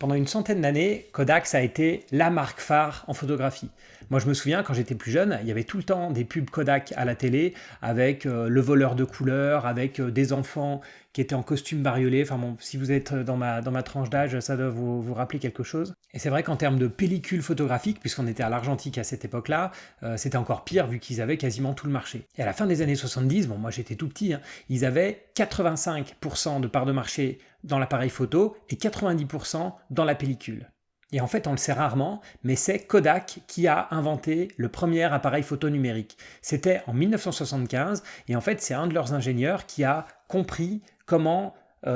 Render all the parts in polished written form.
Pendant une centaine d'années, Kodak, ça a été la marque phare en photographie. Moi, je me souviens, quand j'étais plus jeune, il y avait tout le temps des pubs Kodak à la télé avec le voleur de couleurs, avec des enfants qui étaient en costume bariolé. Enfin bon, si vous êtes dans ma tranche d'âge, ça doit vous rappeler quelque chose. Et c'est vrai qu'en termes de pellicule photographique, puisqu'on était à l'argentique à cette époque-là, c'était encore pire vu qu'ils avaient quasiment tout le marché. Et à la fin des années 70, bon, moi j'étais tout petit, ils avaient 85% de part de marché dans l'appareil photo et 90% dans la pellicule. Et en fait, on le sait rarement, mais c'est Kodak qui a inventé le premier appareil photo numérique. C'était en 1975, et en fait, c'est un de leurs ingénieurs qui a compris comment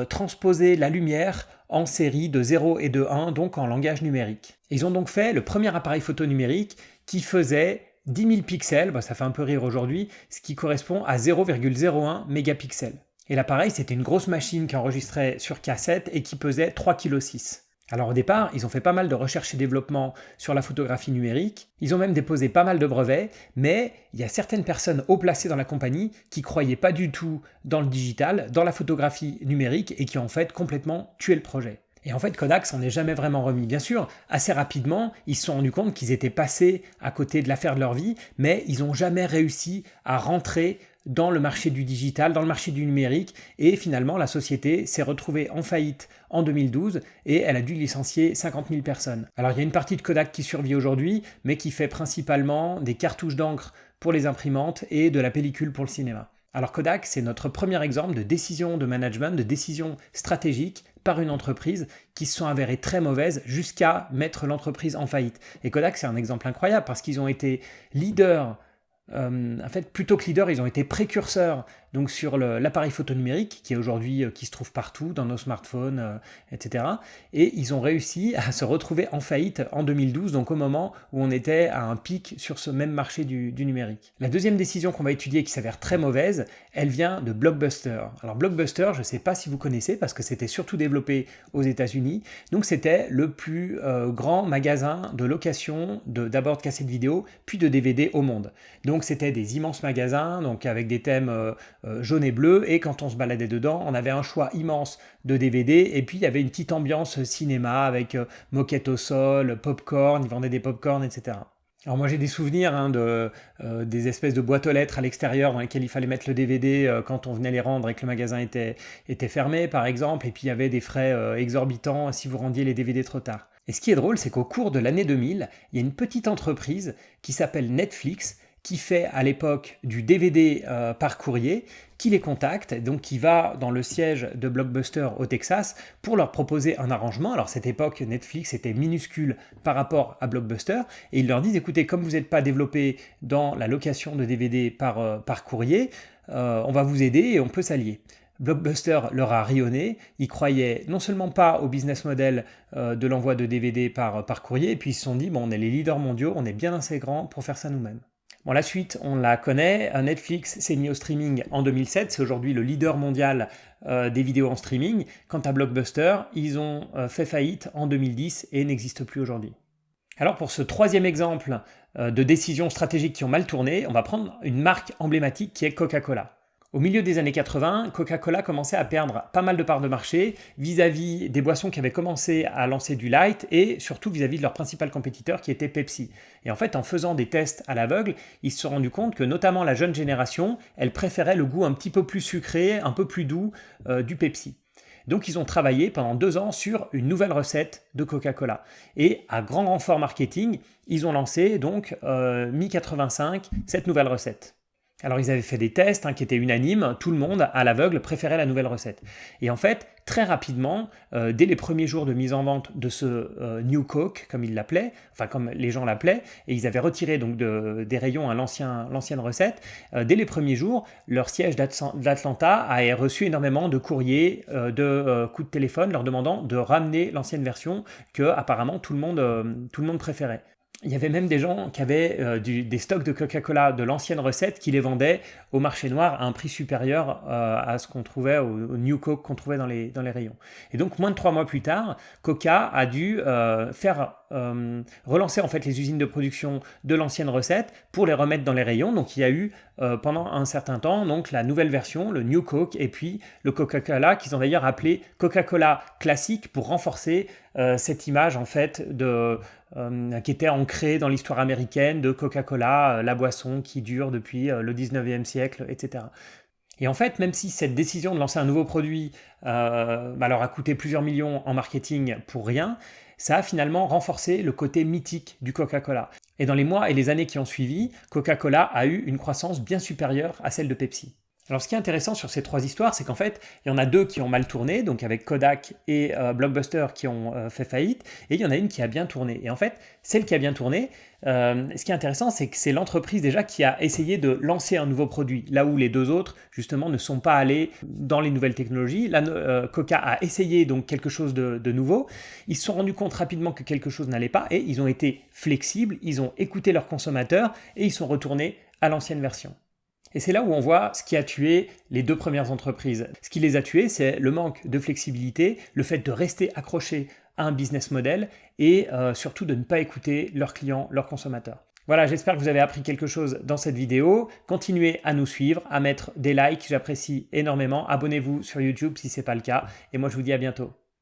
transposer la lumière en série de 0 et de 1, donc en langage numérique. Ils ont donc fait le premier appareil photo numérique qui faisait 10 000 pixels, ça fait un peu rire aujourd'hui, ce qui correspond à 0,01 mégapixels. Et l'appareil, c'était une grosse machine qui enregistrait sur cassette et qui pesait 3,6 kg. Alors au départ, ils ont fait pas mal de recherche et développement sur la photographie numérique, ils ont même déposé pas mal de brevets, mais il y a certaines personnes haut placées dans la compagnie qui croyaient pas du tout dans le digital, dans la photographie numérique et qui ont en fait complètement tué le projet. Et en fait, Kodak s'en est jamais vraiment remis. Bien sûr, assez rapidement, ils se sont rendus compte qu'ils étaient passés à côté de l'affaire de leur vie, mais ils n'ont jamais réussi à rentrer dans le marché du digital, dans le marché du numérique, et finalement la société s'est retrouvée en faillite en 2012 et elle a dû licencier 50 000 personnes. Alors il y a une partie de Kodak qui survit aujourd'hui, mais qui fait principalement des cartouches d'encre pour les imprimantes et de la pellicule pour le cinéma. Alors Kodak, c'est notre premier exemple de décision de management, de décision stratégique par une entreprise qui se sont avérées très mauvaises jusqu'à mettre l'entreprise en faillite. Et Kodak, c'est un exemple incroyable parce qu'ils ont été leaders. En fait, plutôt que leader, ils ont été précurseurs donc sur l'appareil photo numérique qui est aujourd'hui qui se trouve partout dans nos smartphones, etc. Et ils ont réussi à se retrouver en faillite en 2012, donc au moment où on était à un pic sur ce même marché du numérique. La deuxième décision qu'on va étudier qui s'avère très mauvaise, elle vient de Blockbuster. Alors Blockbuster, je ne sais pas si vous connaissez parce que c'était surtout développé aux États-Unis. Donc c'était le plus grand magasin de location d'abord de cassettes vidéo, puis de DVD au monde. Donc c'était des immenses magasins, donc avec des thèmes jaune et bleu, et quand on se baladait dedans, on avait un choix immense de DVD, et puis il y avait une petite ambiance cinéma avec moquette au sol, popcorn, ils vendaient des popcorn, etc. Alors moi j'ai des souvenirs des espèces de boîtes aux lettres à l'extérieur dans lesquelles il fallait mettre le DVD quand on venait les rendre et que le magasin était fermé par exemple, et puis il y avait des frais exorbitants si vous rendiez les DVD trop tard. Et ce qui est drôle, c'est qu'au cours de l'année 2000, il y a une petite entreprise qui s'appelle Netflix, qui fait à l'époque du DVD par courrier, qui les contacte, donc qui va dans le siège de Blockbuster au Texas pour leur proposer un arrangement. Alors cette époque, Netflix était minuscule par rapport à Blockbuster, et ils leur disent, écoutez, comme vous n'êtes pas développé dans la location de DVD par courrier, on va vous aider et on peut s'allier. Blockbuster leur a rayonné, ils croyaient non seulement pas au business model de l'envoi de DVD par courrier, et puis ils se sont dit, bon, on est les leaders mondiaux, on est bien assez grands pour faire ça nous-mêmes. Bon, la suite, on la connaît. Netflix s'est mis au streaming en 2007. C'est aujourd'hui le leader mondial des vidéos en streaming. Quant à Blockbuster, ils ont fait faillite en 2010 et n'existent plus aujourd'hui. Alors pour ce troisième exemple de décisions stratégiques qui ont mal tourné, on va prendre une marque emblématique qui est Coca-Cola. Au milieu des années 80, Coca-Cola commençait à perdre pas mal de parts de marché vis-à-vis des boissons qui avaient commencé à lancer du light et surtout vis-à-vis de leur principal compétiteur qui était Pepsi. Et en fait, en faisant des tests à l'aveugle, ils se sont rendus compte que notamment la jeune génération, elle préférait le goût un petit peu plus sucré, un peu plus doux du Pepsi. Donc ils ont travaillé pendant 2 ans sur une nouvelle recette de Coca-Cola. Et à grand renfort marketing, ils ont lancé donc mi-85 cette nouvelle recette. Alors ils avaient fait des tests qui étaient unanimes, tout le monde à l'aveugle préférait la nouvelle recette. Et en fait, très rapidement, dès les premiers jours de mise en vente de ce New Coke, comme ils l'appelaient, enfin comme les gens l'appelaient, et ils avaient retiré donc des rayons l'ancienne recette, dès les premiers jours, leur siège d'Atlanta a reçu énormément de courriers, de coups de téléphone leur demandant de ramener l'ancienne version que apparemment tout le monde préférait. Il y avait même des gens qui avaient des stocks de Coca-Cola de l'ancienne recette qui les vendaient au marché noir à un prix supérieur à ce qu'on trouvait au New Coke qu'on trouvait dans les rayons. Et donc moins de 3 mois plus tard, Coca a dû faire relancé en fait les usines de production de l'ancienne recette pour les remettre dans les rayons. Donc il y a eu pendant un certain temps donc la nouvelle version, le New Coke, et puis le Coca-Cola qu'ils ont d'ailleurs appelé Coca-Cola classique pour renforcer cette image en fait qui était ancrée dans l'histoire américaine de Coca-Cola, la boisson qui dure depuis le 19e siècle, etc. Et en fait, même si cette décision de lancer un nouveau produit leur a coûté plusieurs millions en marketing pour rien, ça a finalement renforcé le côté mythique du Coca-Cola. Et dans les mois et les années qui ont suivi, Coca-Cola a eu une croissance bien supérieure à celle de Pepsi. Alors ce qui est intéressant sur ces trois histoires, c'est qu'en fait, il y en a deux qui ont mal tourné, donc avec Kodak et Blockbuster qui ont fait faillite, et il y en a une qui a bien tourné. Et en fait, celle qui a bien tourné, ce qui est intéressant, c'est que c'est l'entreprise déjà qui a essayé de lancer un nouveau produit, là où les deux autres, justement, ne sont pas allés dans les nouvelles technologies. Là, Coca a essayé donc quelque chose de nouveau. Ils se sont rendus compte rapidement que quelque chose n'allait pas, et ils ont été flexibles, ils ont écouté leurs consommateurs, et ils sont retournés à l'ancienne version. Et c'est là où on voit ce qui a tué les deux premières entreprises. Ce qui les a tués, c'est le manque de flexibilité, le fait de rester accroché à un business model et surtout de ne pas écouter leurs clients, leurs consommateurs. Voilà, j'espère que vous avez appris quelque chose dans cette vidéo. Continuez à nous suivre, à mettre des likes, j'apprécie énormément. Abonnez-vous sur YouTube si ce n'est pas le cas. Et moi, je vous dis à bientôt.